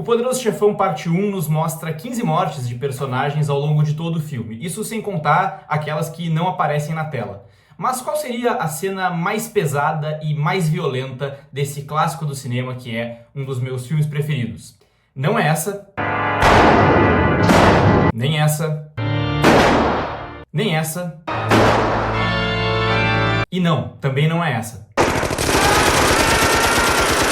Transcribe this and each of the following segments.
Poderoso Chefão Parte 1 nos mostra 15 mortes de personagens ao longo de todo o filme, isso sem contar aquelas que não aparecem na tela. Mas qual seria a cena mais pesada e mais violenta desse clássico do cinema que é um dos meus filmes preferidos? Não é essa, nem essa, nem essa, e não, também não é essa.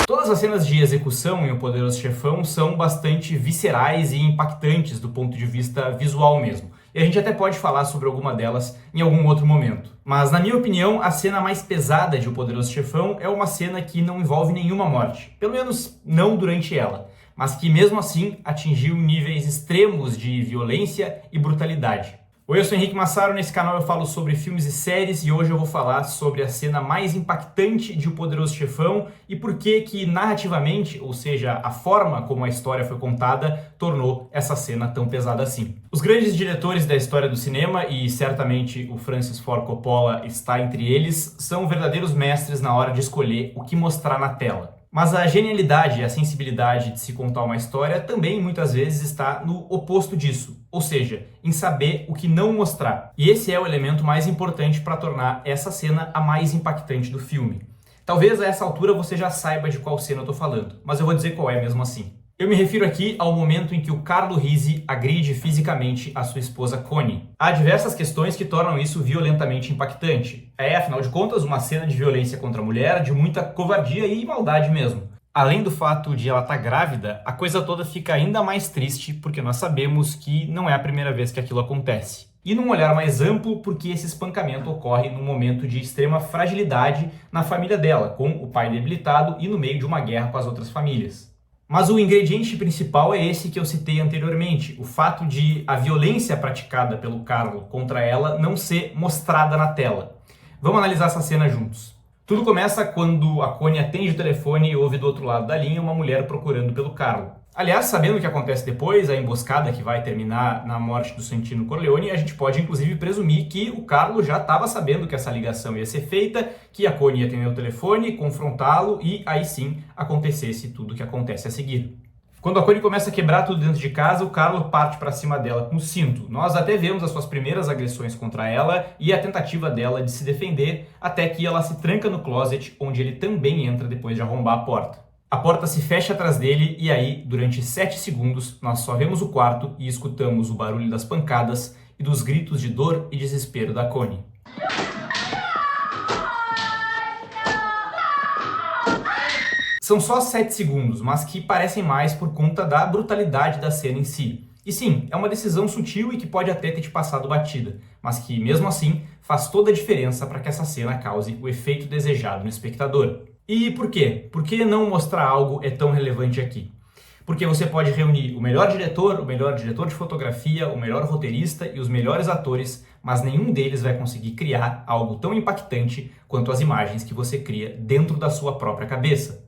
Todas as cenas de execução em O Poderoso Chefão são bastante viscerais e impactantes do ponto de vista visual mesmo. E a gente até pode falar sobre alguma delas em algum outro momento. Mas, na minha opinião, a cena mais pesada de O Poderoso Chefão é uma cena que não envolve nenhuma morte. Pelo menos não durante ela. Mas que, mesmo assim, atingiu níveis extremos de violência e brutalidade. Oi, eu sou Henrique Massaro, nesse canal eu falo sobre filmes e séries e hoje eu vou falar sobre a cena mais impactante de O Poderoso Chefão e por que narrativamente, ou seja, a forma como a história foi contada, tornou essa cena tão pesada assim. Os grandes diretores da história do cinema, e certamente o Francis Ford Coppola está entre eles, são verdadeiros mestres na hora de escolher o que mostrar na tela. Mas a genialidade e a sensibilidade de se contar uma história também muitas vezes está no oposto disso, ou seja, em saber o que não mostrar. E esse é o elemento mais importante para tornar essa cena a mais impactante do filme. Talvez a essa altura você já saiba de qual cena eu estou falando, mas eu vou dizer qual é mesmo assim. Eu me refiro aqui ao momento em que o Carlo Rizzi agride fisicamente a sua esposa Connie. Há diversas questões que tornam isso violentamente impactante. É, afinal de contas, uma cena de violência contra a mulher, de muita covardia e maldade mesmo. Além do fato de ela estar grávida, a coisa toda fica ainda mais triste porque nós sabemos que não é a primeira vez que aquilo acontece. E num olhar mais amplo, porque esse espancamento ocorre num momento de extrema fragilidade na família dela, com o pai debilitado e no meio de uma guerra com as outras famílias. Mas o ingrediente principal é esse que eu citei anteriormente, o fato de a violência praticada pelo Carlo contra ela não ser mostrada na tela. Vamos analisar essa cena juntos. Tudo começa quando a Connie atende o telefone e ouve do outro lado da linha uma mulher procurando pelo Carlo. Aliás, sabendo o que acontece depois, a emboscada que vai terminar na morte do Santino Corleone, a gente pode inclusive presumir que o Carlo já estava sabendo que essa ligação ia ser feita, que a Connie ia atender o telefone, confrontá-lo e aí sim acontecesse tudo o que acontece a seguir. Quando a Connie começa a quebrar tudo dentro de casa, o Carlo parte para cima dela com o cinto. Nós até vemos as suas primeiras agressões contra ela e a tentativa dela de se defender, até que ela se tranca no closet, onde ele também entra depois de arrombar a porta. A porta se fecha atrás dele e aí, durante 7 segundos, nós só vemos o quarto e escutamos o barulho das pancadas e dos gritos de dor e desespero da Connie. São só 7 segundos, mas que parecem mais por conta da brutalidade da cena em si. E sim, é uma decisão sutil e que pode até ter te passado batida, mas que, mesmo assim, faz toda a diferença para que essa cena cause o efeito desejado no espectador. E por quê? Por que não mostrar algo é tão relevante aqui? Porque você pode reunir o melhor diretor de fotografia, o melhor roteirista e os melhores atores, mas nenhum deles vai conseguir criar algo tão impactante quanto as imagens que você cria dentro da sua própria cabeça.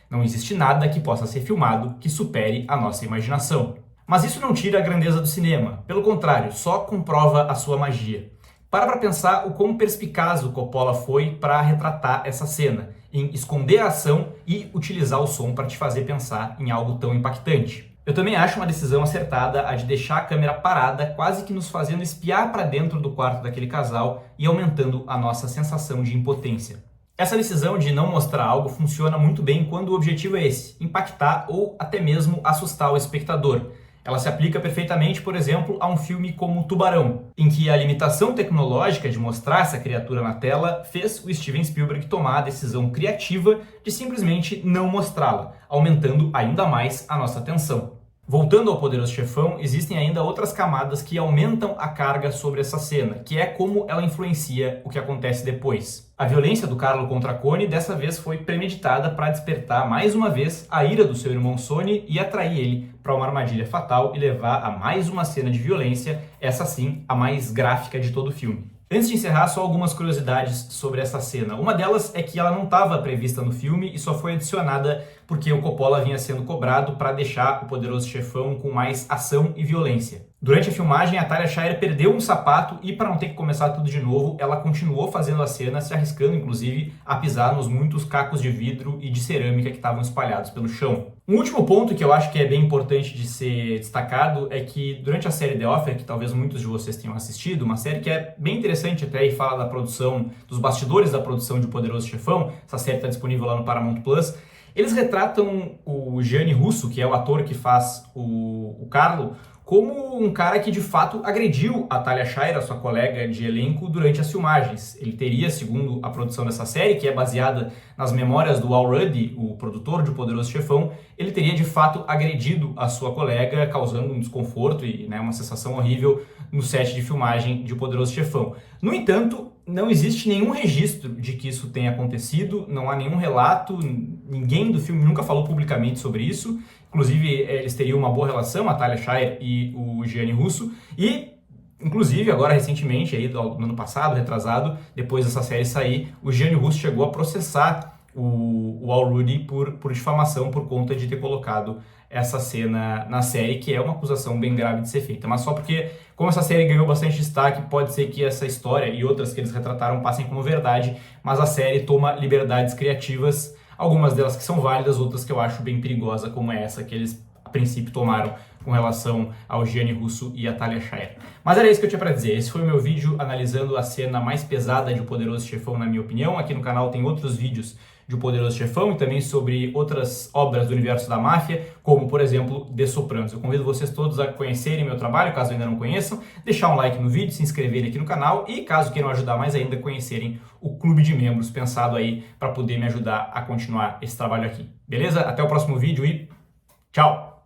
Não existe nada que possa ser filmado que supere a nossa imaginação. Mas isso não tira a grandeza do cinema, pelo contrário, só comprova a sua magia. Para pensar o quão perspicaz o Coppola foi para retratar essa cena, em esconder a ação e utilizar o som para te fazer pensar em algo tão impactante. Eu também acho uma decisão acertada a de deixar a câmera parada, quase que nos fazendo espiar para dentro do quarto daquele casal e aumentando a nossa sensação de impotência. Essa decisão de não mostrar algo funciona muito bem quando o objetivo é esse, impactar ou até mesmo assustar o espectador. Ela se aplica perfeitamente, por exemplo, a um filme como Tubarão, em que a limitação tecnológica de mostrar essa criatura na tela fez o Steven Spielberg tomar a decisão criativa de simplesmente não mostrá-la, aumentando ainda mais a nossa atenção. Voltando ao Poderoso Chefão, existem ainda outras camadas que aumentam a carga sobre essa cena, que é como ela influencia o que acontece depois. A violência do Carlo contra a Connie dessa vez foi premeditada para despertar mais uma vez a ira do seu irmão Sonny e atrair ele para uma armadilha fatal e levar a mais uma cena de violência, essa sim, a mais gráfica de todo o filme. Antes de encerrar, só algumas curiosidades sobre essa cena. Uma delas é que ela não estava prevista no filme e só foi adicionada porque o Coppola vinha sendo cobrado para deixar o Poderoso Chefão com mais ação e violência. Durante a filmagem, a Talia Shire perdeu um sapato e, para não ter que começar tudo de novo, ela continuou fazendo a cena, se arriscando inclusive a pisar nos muitos cacos de vidro e de cerâmica que estavam espalhados pelo chão. Um último ponto que eu acho que é bem importante de ser destacado é que durante a série The Offer, que talvez muitos de vocês tenham assistido, uma série que é bem interessante até e fala da produção, dos bastidores da produção de O Poderoso Chefão, essa série está disponível lá no Paramount Plus, eles retratam o Gianni Russo, que é o ator que faz o Carlo, como um cara que de fato agrediu a Talia Shire, a sua colega de elenco, durante as filmagens. Ele teria, segundo a produção dessa série, que é baseada nas memórias do Al Ruddy, o produtor de O Poderoso Chefão, ele teria de fato agredido a sua colega, causando um desconforto e uma sensação horrível no set de filmagem de O Poderoso Chefão. No entanto, não existe nenhum registro de que isso tenha acontecido, não há nenhum relato, ninguém do filme nunca falou publicamente sobre isso. Inclusive, eles teriam uma boa relação, a Talia Shire e o Gianni Russo, e inclusive, agora recentemente, aí, no ano passado, retrasado, depois dessa série sair, o Gianni Russo chegou a processar o Al Ruddy por difamação por conta de ter colocado essa cena na série, que é uma acusação bem grave de ser feita. Mas só porque, como essa série ganhou bastante destaque, pode ser que essa história e outras que eles retrataram passem como verdade, mas a série toma liberdades criativas, algumas delas que são válidas, outras que eu acho bem perigosa, como essa que eles a princípio tomaram com relação ao Gianni Russo e a Talia Shire. Mas era isso que eu tinha para dizer. Esse foi o meu vídeo analisando a cena mais pesada de O Poderoso Chefão, na minha opinião. Aqui no canal tem outros vídeos de O Poderoso Chefão e também sobre outras obras do universo da máfia, como, por exemplo, The Sopranos. Eu convido vocês todos a conhecerem meu trabalho, caso ainda não conheçam, deixar um like no vídeo, se inscreverem aqui no canal e, caso queiram ajudar mais ainda, conhecerem o clube de membros pensado aí para poder me ajudar a continuar esse trabalho aqui. Beleza? Até o próximo vídeo e tchau!